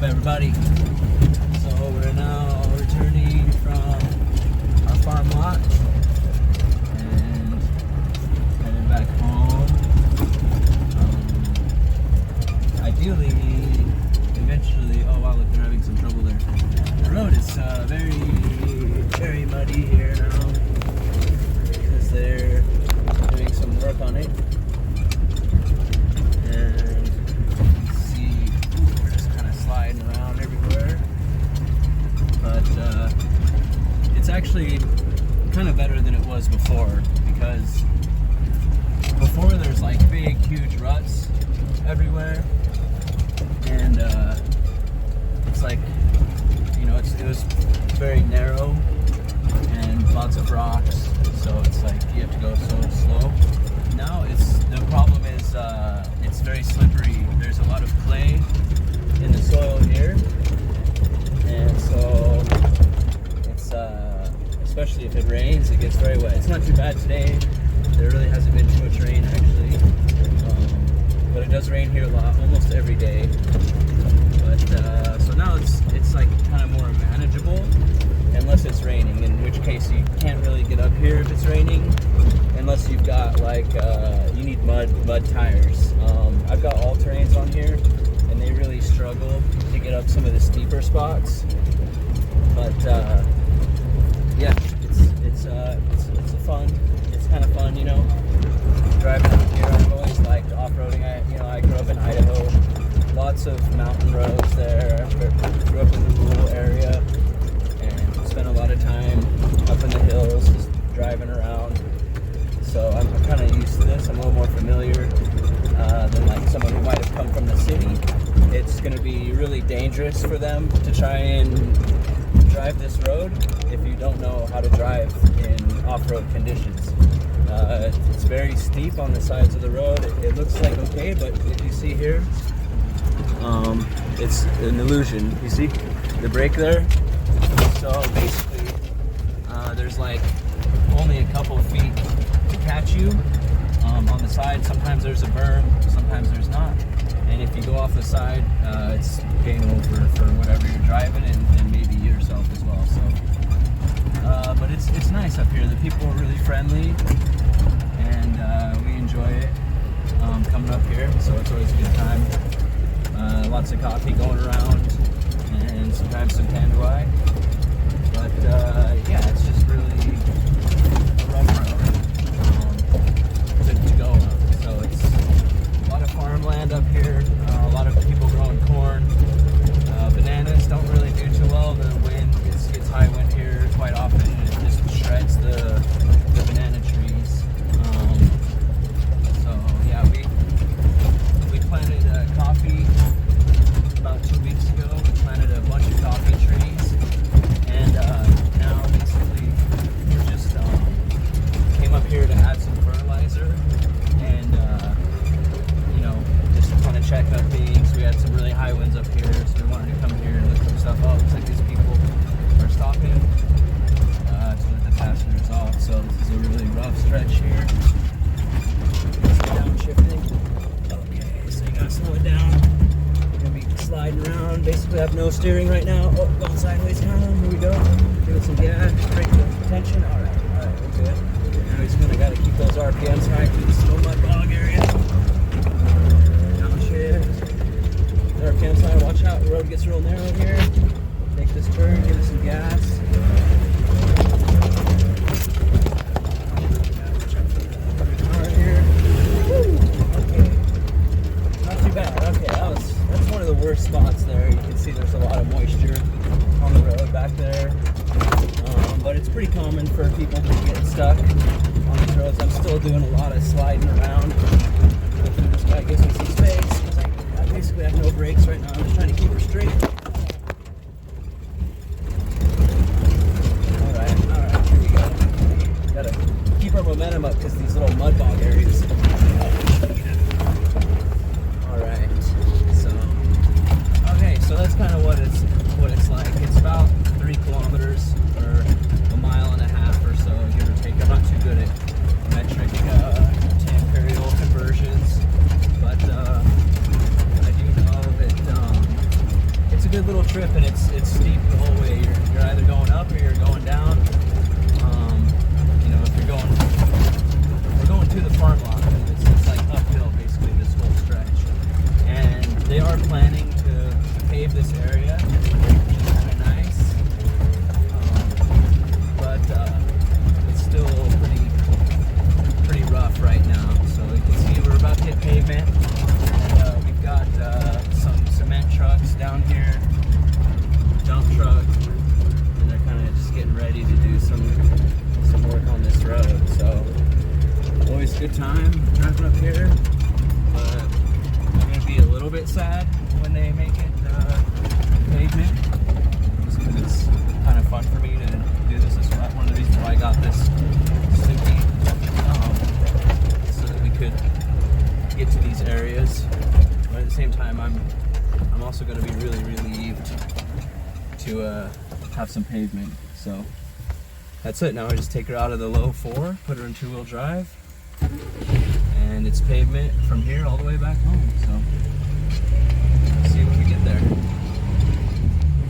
Everybody, so we're now returning from our farm lot and headed back home. Ideally, eventually, oh wow, look, they're having some trouble there. The road is very muddy here now because they're doing some work on it. Sliding around everywhere, but it's actually kind of better than it was before, because before there's like big huge ruts everywhere, and it's like, you know, it was very narrow and lots of rocks, so it's like you have to go so slow. Now the problem is it's very slippery. There's a lot of clay in the soil here, and so it's especially if it rains, it gets very wet. It's not too bad today. There really hasn't been too much rain actually, but it does rain here a lot, almost every day. But so now it's like kind of more manageable, unless it's raining, in which case you can't really get up here if it's raining, unless you've got like you need mud tires. I've got all terrains on here, and they really struggle to get up some of the steeper spots. But yeah, it's fun. It's kind of fun, you know, driving out here. I've always liked off-roading. I grew up in Idaho. Lots of mountain roads there. I grew up in the rural area and spent a lot of time up in the hills, just driving around. So I'm kind of used to this. I'm a little more familiar than like someone who might have come from the city. It's going to be really dangerous for them to try and drive this road if you don't know how to drive in off-road conditions. It's very steep on the sides of the road. It looks like okay, but if you see here, it's an illusion. You see the brake there? So basically, there's like only a couple of feet to catch you on the side. Sometimes there's a berm, sometimes there's not. And if you go off the side, it's game over for whatever you're driving, and maybe yourself as well. So, but it's nice up here. The people are really friendly, and we enjoy it coming up here. So it's always a good time. Lots of coffee going around, and sometimes some tanduay. But yeah, it's just really a rough road to go on. So it's a lot of farmland up here, a lot of people growing corn. Bananas don't really do too well. The wind gets high wind here quite often, and it just shreds the banana trees. So yeah, we planted coffee about 2 weeks ago. We planted a bunch of coffee trees, and now basically we're just came up here to add some fertilizer, and you know, just kind of check up things. We had some really high winds up here, so we wanted to come here and look some stuff up. Looks like these people are stopping to let the passengers off, so this is a really rough stretch here. Downshifting. Okay, so you gotta slow it down. You're gonna be sliding around. Basically, I have no steering right now. Oh, going sideways kind of. Here we go. Give it some gas. Brake tension. All right, we're good. Now he's gonna gotta keep those RPMs high through the slow mud bog area. Downshift. The RPMs high. Watch out. The road gets real narrow here. Take this turn. Give it some gas. moisture on the road back there. But it's pretty common for people to get stuck on these roads. I'm still doing a lot of sliding around. Hopefully this guy gives me some space, because I basically have no brakes right now. I'm just trying to keep her straight. Alright, here we go. Gotta keep our momentum up because these little mud bog areas. Alright, so that's kind of what it's like. It's about 3 kilometers or a mile and a half or so, give or take. I'm not too good at metric to imperial conversions, but I do know that it's a good little trip, and it's steep the whole way. You're either going up or you're going down. If we're going to the farm lot, and it's like uphill basically this whole stretch, and they are planning to pave this area, which is kind of nice, but it's still pretty rough right now. So you can see we're about to hit pavement, and we've got some cement trucks down here, dump truck, and they're kind of just getting ready to do some work on this road. So always a good time driving up here, but I'm gonna be a little bit sad when they make it pavement, just because it's kind of fun for me to do this. This is one of the reasons why I got this Suzuki, so that we could get to these areas. But at the same time, I'm also going to be really relieved to have some pavement. So that's it. Now I just take her out of the low 4, put her in 2-wheel drive, and it's pavement from here all the way back home. So